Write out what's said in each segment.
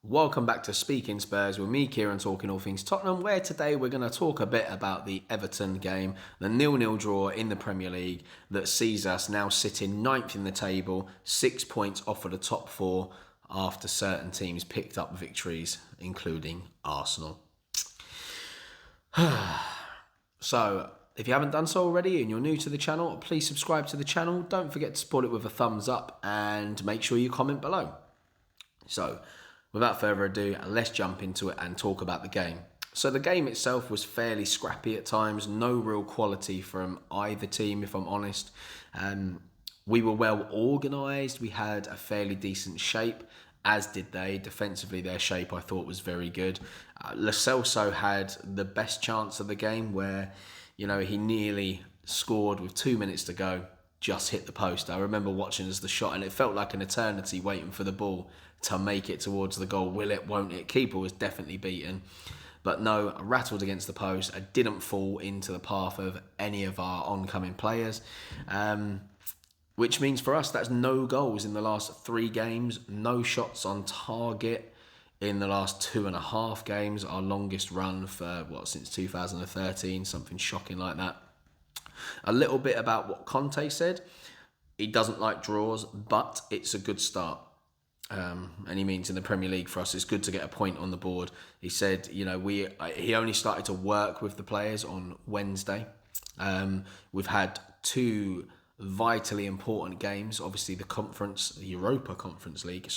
Welcome back to Speaking Spurs with me, Kieran, talking all things Tottenham, where today we're going to talk a bit about the Everton game, the 0-0 draw in the Premier League that sees us now sitting ninth in the table, 6 points off of the top four after certain teams picked up victories, including Arsenal. So, if you haven't done so already and you're new to the channel, please subscribe to the channel. Don't forget to support it with a thumbs up and make sure you comment below. So, without further ado, let's jump into it and talk about the game. So the game itself was fairly scrappy at times, no real quality from either team, if I'm honest. We were well organised, we had a fairly decent shape, as did they. Defensively, their shape I thought was very good. Lo Celso had the best chance of the game where, he nearly scored with 2 minutes to go, just hit the post. I remember watching as the shot and it felt like an eternity waiting for the ball to make it towards the goal. Will it, won't it? Keeper was definitely beaten. But no, I rattled against the post. I didn't fall into the path of any of our oncoming players. Which means for us, that's no goals in the last 3 games, no shots on target in the last 2.5 games, our longest run for, since 2013, something shocking like that. A little bit about what Conte said. He doesn't like draws, but it's a good start. And he means in the Premier League for us, it's good to get a point on the board. He said, he only started to work with the players on Wednesday. We've had 2 vitally important games, obviously the Europa Conference League,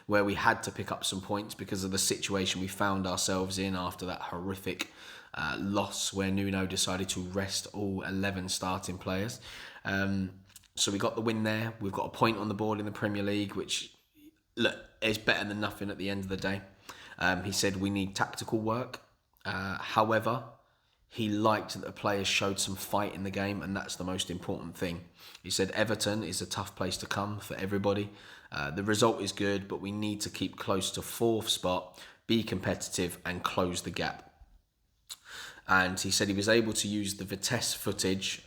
where we had to pick up some points because of the situation we found ourselves in after that horrific loss where Nuno decided to rest all 11 starting players. So we got the win there. We've got a point on the board in the Premier League, which is better than nothing at the end of the day. He said we need tactical work. However, he liked that the players showed some fight in the game, and that's the most important thing. He said Everton is a tough place to come for everybody. The result is good, but we need to keep close to 4th spot, be competitive and close the gap. And he said he was able to use the Vitesse footage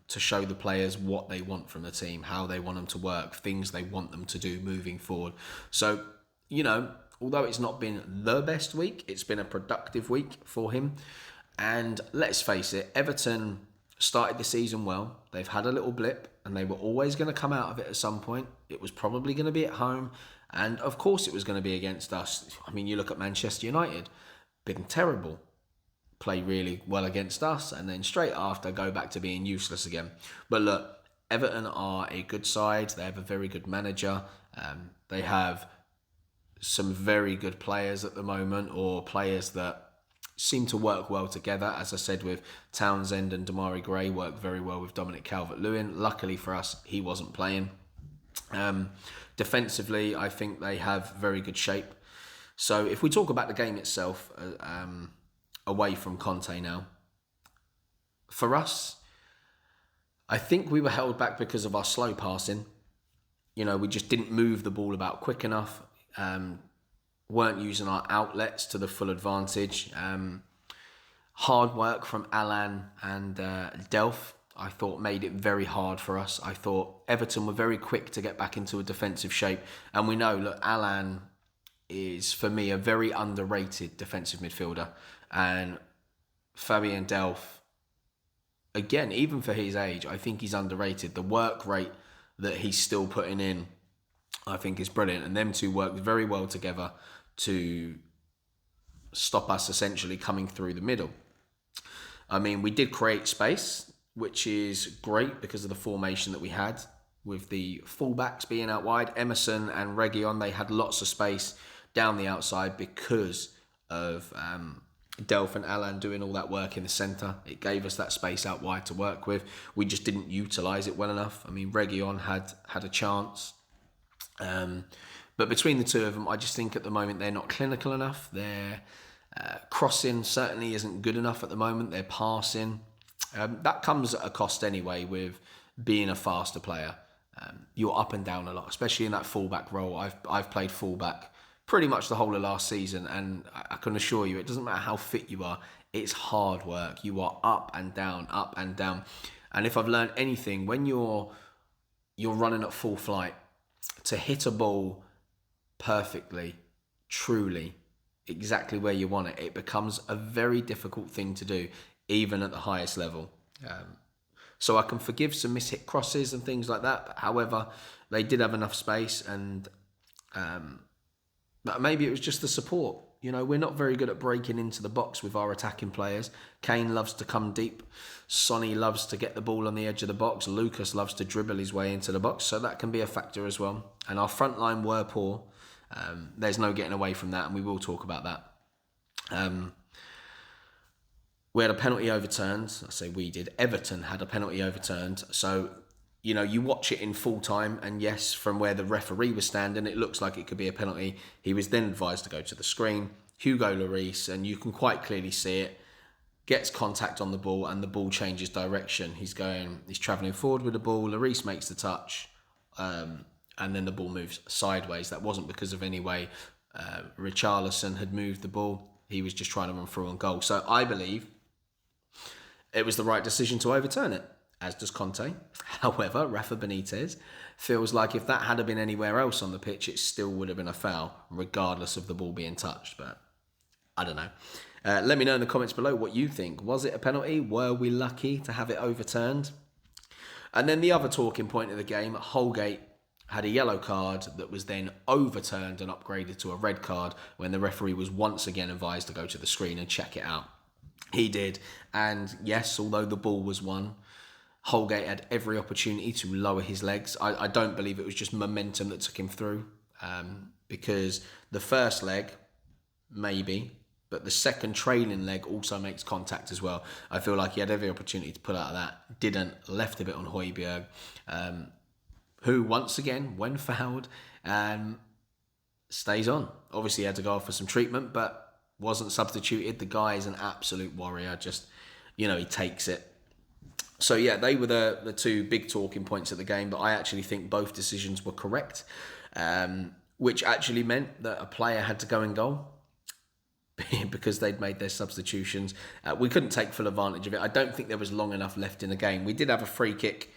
to show the players what they want from the team, how they want them to work, things they want them to do moving forward. So, although it's not been the best week, it's been a productive week for him. And let's face it, Everton started the season well. They've had a little blip and they were always going to come out of it at some point. It was probably going to be at home. And of course it was going to be against us. I mean, you look at Manchester United, been terrible. Play really well against us and then straight after go back to being useless again. But look, Everton are a good side. They have a very good manager. They have some very good players at the moment, or players that seem to work well together. As I said, with Townsend and Damari Gray, worked very well with Dominic Calvert-Lewin. Luckily for us, he wasn't playing. Defensively, I think they have very good shape. So if we talk about the game itself, away from Conte now, for us, I think we were held back because of our slow passing. We just didn't move the ball about quick enough, weren't using our outlets to the full advantage. Hard work from Alan and Delph, I thought, made it very hard for us. I thought Everton were very quick to get back into a defensive shape. And we know, look, Alan is, for me, a very underrated defensive midfielder. And Fabian Delph, again, even for his age, I think he's underrated. The work rate that he's still putting in, I think, is brilliant. And them two worked very well together to stop us essentially coming through the middle. I mean, we did create space, which is great because of the formation that we had with the fullbacks being out wide. Emerson and Reguilon, they had lots of space down the outside because of Delph and Alan doing all that work in the centre. It gave us that space out wide to work with. We just didn't utilise it well enough. I mean, Reguilon had a chance. But between the two of them, I just think at the moment they're not clinical enough. Their crossing certainly isn't good enough at the moment. Their passing, that comes at a cost anyway with being a faster player. You're up and down a lot, especially in that fullback role. I've played fullback pretty much the whole of last season, and I can assure you, it doesn't matter how fit you are, it's hard work. You are up and down, up and down. And if I've learned anything, when you're running at full flight, to hit a ball perfectly truly exactly where you want it, it becomes a very difficult thing to do, even at the highest level. So I can forgive some mishit crosses and things like that. But however, they did have enough space, and but maybe it was just the support. You know, we're not very good at breaking into the box with our attacking players. Kane loves to come deep. Sonny loves to get the ball on the edge of the box. Lucas loves to dribble his way into the box. So that can be a factor as well. And our front line were poor. There's no getting away from that, and we will talk about that. We had a penalty overturned. I say we did. Everton had a penalty overturned. So, you know, you watch it in full time, and yes, from where the referee was standing, it looks like it could be a penalty. He was then advised to go to the screen. Hugo Lloris, and you can quite clearly see it, gets contact on the ball, and the ball changes direction. He's travelling forward with the ball. Lloris makes the touch, and then the ball moves sideways. That wasn't because of any way Richarlison had moved the ball. He was just trying to run through on goal. So I believe it was the right decision to overturn it, as does Conte. However, Rafa Benitez feels like if that had been anywhere else on the pitch, it still would have been a foul, regardless of the ball being touched. But I don't know. Let me know in the comments below what you think. Was it a penalty? Were we lucky to have it overturned? And then the other talking point of the game, Holgate had a yellow card that was then overturned and upgraded to a red card when the referee was once again advised to go to the screen and check it out. He did, and yes, although the ball was won, Holgate had every opportunity to lower his legs. I don't believe it was just momentum that took him through, because the first leg, maybe, but the second trailing leg also makes contact as well. I feel like he had every opportunity to pull out of that, didn't, left a bit on Højbjerg, who once again, when fouled, stays on. Obviously he had to go off for some treatment, but wasn't substituted. The guy is an absolute warrior. Just, you know, he takes it. So yeah, they were the two big talking points of the game, but I actually think both decisions were correct, which actually meant that a player had to go in goal because they'd made their substitutions. We couldn't take full advantage of it. I don't think there was long enough left in the game. We did have a free kick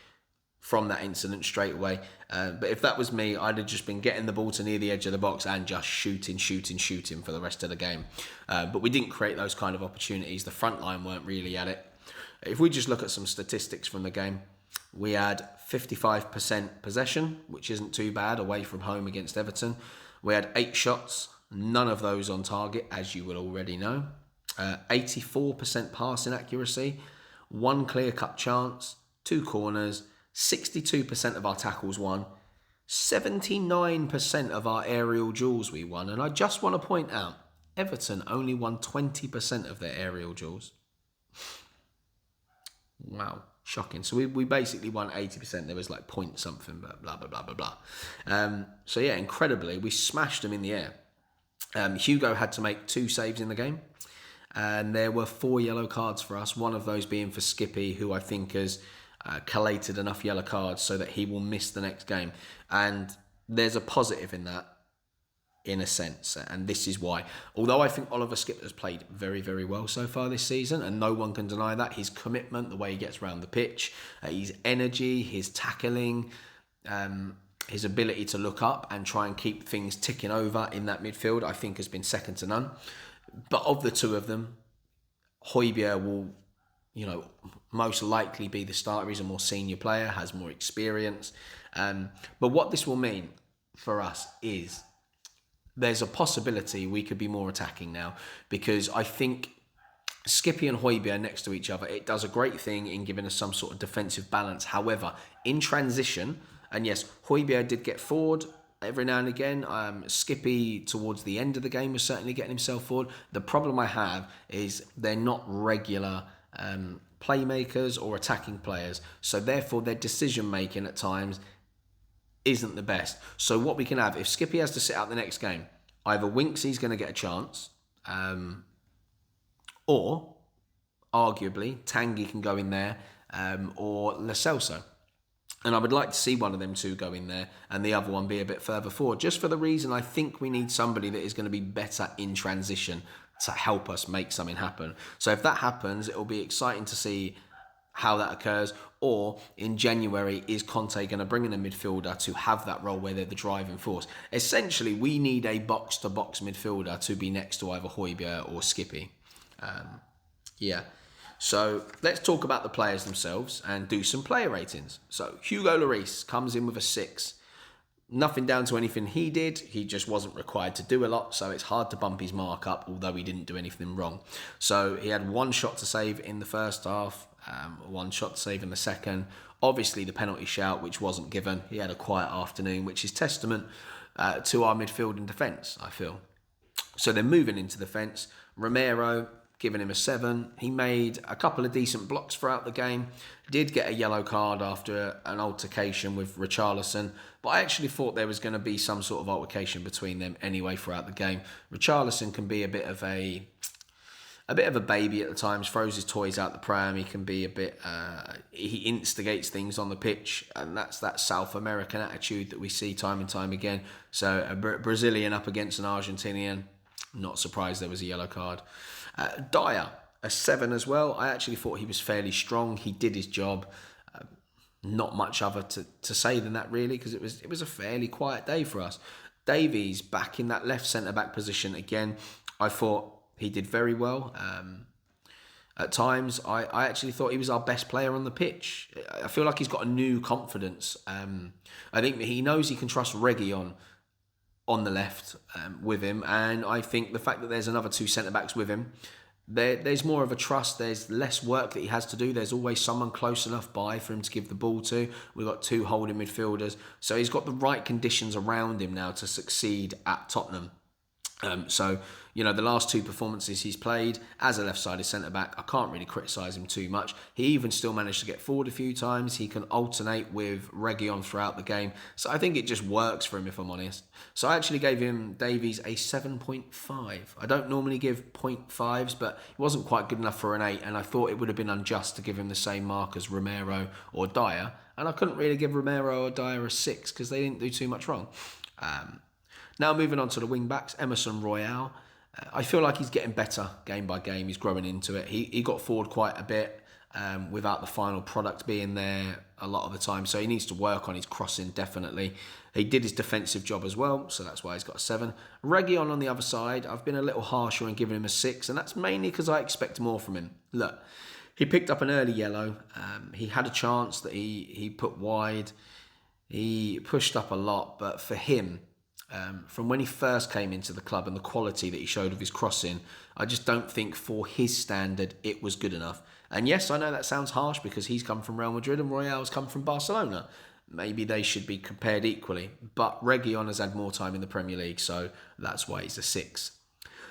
from that incident straight away. But if that was me, I'd have just been getting the ball to near the edge of the box and just shooting for the rest of the game. But we didn't create those kind of opportunities. The front line weren't really at it. If we just look at some statistics from the game, we had 55% possession, which isn't too bad, away from home against Everton. We had 8 shots, none of those on target, as you will already know. 84% passing accuracy, 1 clear-cut chance, 2 corners, 62% of our tackles won, 79% of our aerial duels we won. And I just want to point out, Everton only won 20% of their aerial duels. Wow, shocking. So we basically won 80%. There was like point something, but blah, blah, blah, blah, blah. So yeah, incredibly, we smashed them in the air. Hugo had to make 2 saves in the game. And there were 4 yellow cards for us, one of those being for Skippy, who I think has collated enough yellow cards so that he will miss the next game. And there's a positive in that, in a sense, and this is why. Although I think Oliver Skipper's played very, very well so far this season, and no one can deny that, his commitment, the way he gets around the pitch, his energy, his tackling, his ability to look up and try and keep things ticking over in that midfield, I think has been second to none. But of the two of them, Højbjerg will, you know, most likely be the starter. He's a more senior player, has more experience. But what this will mean for us is there's a possibility we could be more attacking now, because I think Skippy and Højbjerg next to each other, it does a great thing in giving us some sort of defensive balance. However, in transition, and yes, Højbjerg did get forward every now and again. Skippy towards the end of the game was certainly getting himself forward. The problem I have is they're not regular playmakers or attacking players, so therefore their decision making at times isn't the best. So what we can have, if Skippy has to sit out the next game, either Winksy's going to get a chance, or arguably Tanguy can go in there, or Lo Celso. And I would like to see one of them two go in there and the other one be a bit further forward, just for the reason I think we need somebody that is going to be better in transition to help us make something happen. So if that happens, it will be exciting to see how that occurs. Or in January, is Conte going to bring in a midfielder to have that role where they're the driving force? Essentially, we need a box-to-box midfielder to be next to either Højbjerg or Skippy. Yeah. So let's talk about the players themselves and do some player ratings. So Hugo Lloris comes in with a 6. Nothing down to anything he did. He just wasn't required to do a lot, so it's hard to bump his mark up, although he didn't do anything wrong. So he had 1 shot to save in the first half, 1 shot to save in the second. Obviously, the penalty shout, which wasn't given. He had a quiet afternoon, which is testament to our midfield and defence, I feel. So then moving into the defence, Romero, giving him a 7. He made a couple of decent blocks throughout the game. Did get a yellow card after an altercation with Richarlison, but I actually thought there was going to be some sort of altercation between them anyway throughout the game. Richarlison can be a bit of a baby at the times, throws his toys out the pram. He can be a bit, he instigates things on the pitch, and that's that South American attitude that we see time and time again. So a Brazilian up against an Argentinian, not surprised there was a yellow card. Dyer, a 7 as well. I actually thought he was fairly strong. He did his job. Not much other to say than that, really, because it was a fairly quiet day for us. Davies back in that left centre-back position again. I thought he did very well. At times, I actually thought he was our best player on the pitch. I feel like he's got a new confidence. I think that he knows he can trust Reguilón on the left with him, and I think the fact that there's another 2 centre-backs with him, there's more of a trust. There's less work that he has to do. There's always someone close enough by for him to give the ball to. We've got 2 holding midfielders, so he's got the right conditions around him now to succeed at Tottenham. So, you know, the last 2 performances he's played as a left-sided centre-back, I can't really criticise him too much. He even still managed to get forward a few times. He can alternate with Reguilón throughout the game. So I think it just works for him, if I'm honest. So I actually gave him, Davies, a 7.5. I don't normally give 0.5s, but it wasn't quite good enough for an 8, and I thought it would have been unjust to give him the same mark as Romero or Dyer. And I couldn't really give Romero or Dyer a 6 because they didn't do too much wrong. Now moving on to the wing-backs, Emerson Royal. I feel like he's getting better game by game. He's growing into it. He got forward quite a bit without the final product being there a lot of the time. So he needs to work on his crossing, definitely. He did his defensive job as well, so that's why he's got a 7. Reguilón on the other side, I've been a little harsher and given him a 6, and that's mainly because I expect more from him. Look, he picked up an early yellow. He had a chance that he put wide. He pushed up a lot, but for him, from when he first came into the club and the quality that he showed of his crossing, I just don't think for his standard it was good enough. And yes, I know that sounds harsh because he's come from Real Madrid and Royal's come from Barcelona. Maybe they should be compared equally, but Reguilón has had more time in the Premier League, so that's why he's a 6.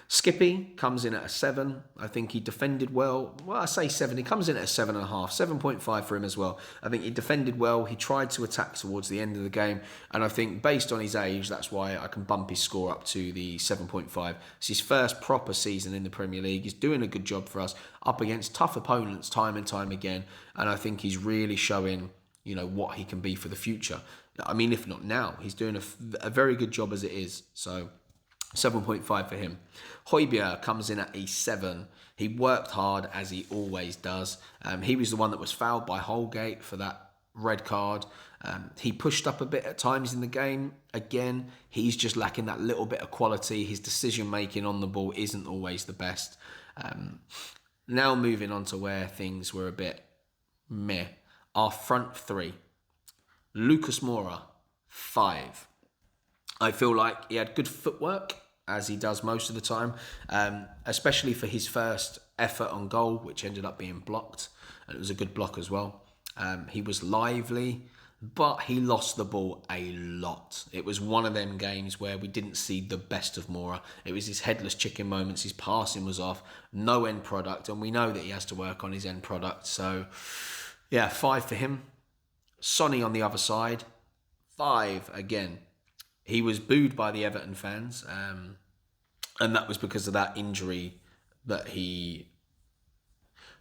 Skippy comes in at a 7. I think he defended well. Well, I say 7. He comes in at a 7.5. 7.5 for him as well. I think he defended well. He tried to attack towards the end of the game. And I think based on his age, that's why I can bump his score up to the 7.5. It's his first proper season in the Premier League. He's doing a good job for us up against tough opponents time and time again. And I think he's really showing, you know, what he can be for the future. I mean, if not now, he's doing a very good job as it is. So 7.5 for him. Højbjerg comes in at a 7. He worked hard, as he always does. He was the one that was fouled by Holgate for that red card. He pushed up a bit at times in the game. Again, he's just lacking that little bit of quality. His decision-making on the ball isn't always the best. Now moving on to where things were a bit meh. Our front 3. Lucas Moura, 5. I feel like he had good footwork, as he does most of the time, especially for his first effort on goal, which ended up being blocked. And it was a good block as well. He was lively, but he lost the ball a lot. It was one of them games where we didn't see the best of Moura. It was his headless chicken moments. His passing was off. No end product. And we know that he has to work on his end product. So, yeah, 5 for him. Sonny on the other side, 5 again. He was booed by the Everton fans, and that was because of that injury that he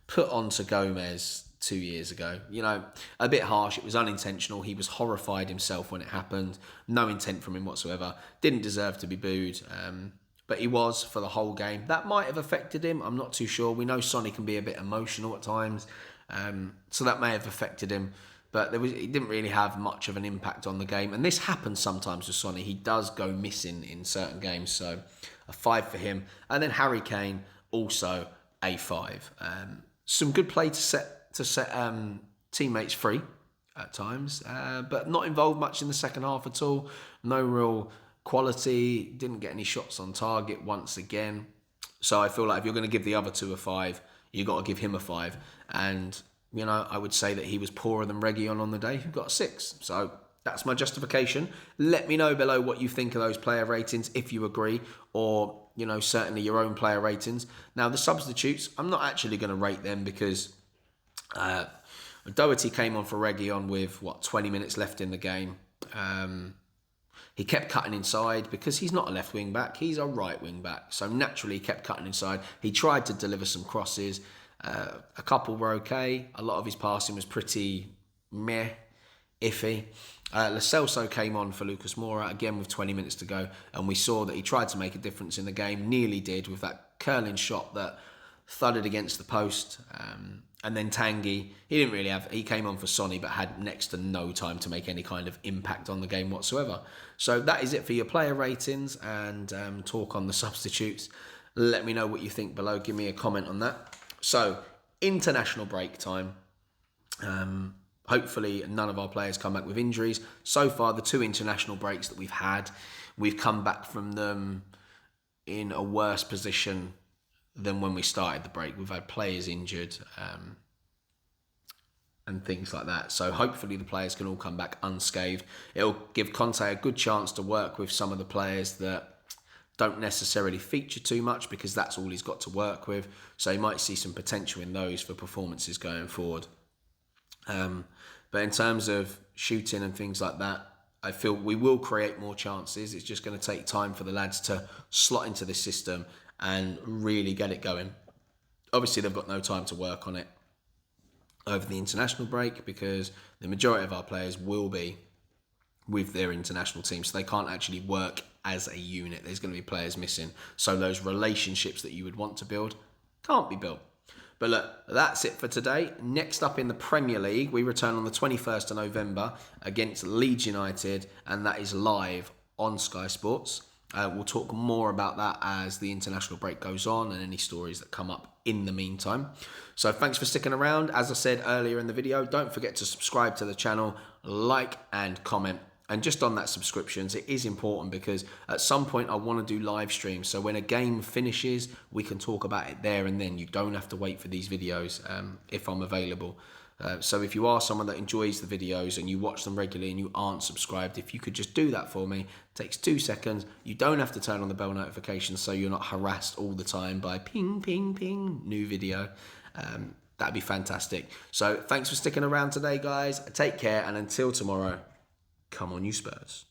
put onto Gomez 2 years ago. You know, a bit harsh. It was unintentional. He was horrified himself when it happened. No intent from him whatsoever. Didn't deserve to be booed, but he was for the whole game. That might have affected him. I'm not too sure. We know Sonny can be a bit emotional at times. So that may have affected him. But he didn't really have much of an impact on the game. And this happens sometimes with Sonny. He does go missing in certain games. So a 5 for him. And then Harry Kane, also a 5. Some good play to set teammates free at times. But not involved much in the second half at all. No real quality. Didn't get any shots on target once again. So I feel like if you're going to give the other 2 a 5, you've got to give him a 5. And I would say that he was poorer than Reguilon on the day, who got a 6. So that's my justification. Let me know below what you think of those player ratings, if you agree, or, certainly your own player ratings. Now, the substitutes, I'm not actually going to rate them because Doherty came on for Reguilon with, 20 minutes left in the game. He kept cutting inside because he's not a left wing back, he's a right wing back. So naturally, he kept cutting inside. He tried to deliver some crosses. A couple were okay. A lot of his passing was pretty meh, iffy. Lo Celso came on for Lucas Moura, again with 20 minutes to go, and we saw that he tried to make a difference in the game, nearly did with that curling shot that thudded against the post. And then Tanguy, he came on for Sonny, but had next to no time to make any kind of impact on the game whatsoever. So that is it for your player ratings and talk on the substitutes. Let me know what you think below. Give me a comment on that. So, international break time. Hopefully none of our players come back with injuries. So far, the 2 international breaks that we've had, we've come back from them in a worse position than when we started the break. We've had players injured and things like that. So hopefully the players can all come back unscathed. It'll give Conte a good chance to work with some of the players that don't necessarily feature too much because that's all he's got to work with. So you might see some potential in those for performances going forward. But in terms of shooting and things like that, I feel we will create more chances. It's just going to take time for the lads to slot into this system and really get it going. Obviously, they've got no time to work on it over the international break because the majority of our players will be with their international team, so they can't actually work as a unit. There's going to be players missing, so those relationships that you would want to build can't be built. But look, that's it for today. Next up in the Premier League, we return on the 21st of November against Leeds United, and that is live on Sky Sports. We'll talk more about that as the international break goes on and any stories that come up in the meantime. So thanks for sticking around. As I said earlier in the video, don't forget to subscribe to the channel, like and comment. And just on that subscriptions, it is important because at some point I want to do live streams. So when a game finishes, we can talk about it there and then. You don't have to wait for these videos if I'm available. So if you are someone that enjoys the videos and you watch them regularly and you aren't subscribed, if you could just do that for me, it takes 2 seconds. You don't have to turn on the bell notifications so you're not harassed all the time by ping, ping, ping, new video. That'd be fantastic. So thanks for sticking around today, guys. Take care, and until tomorrow, come on, you Spurs.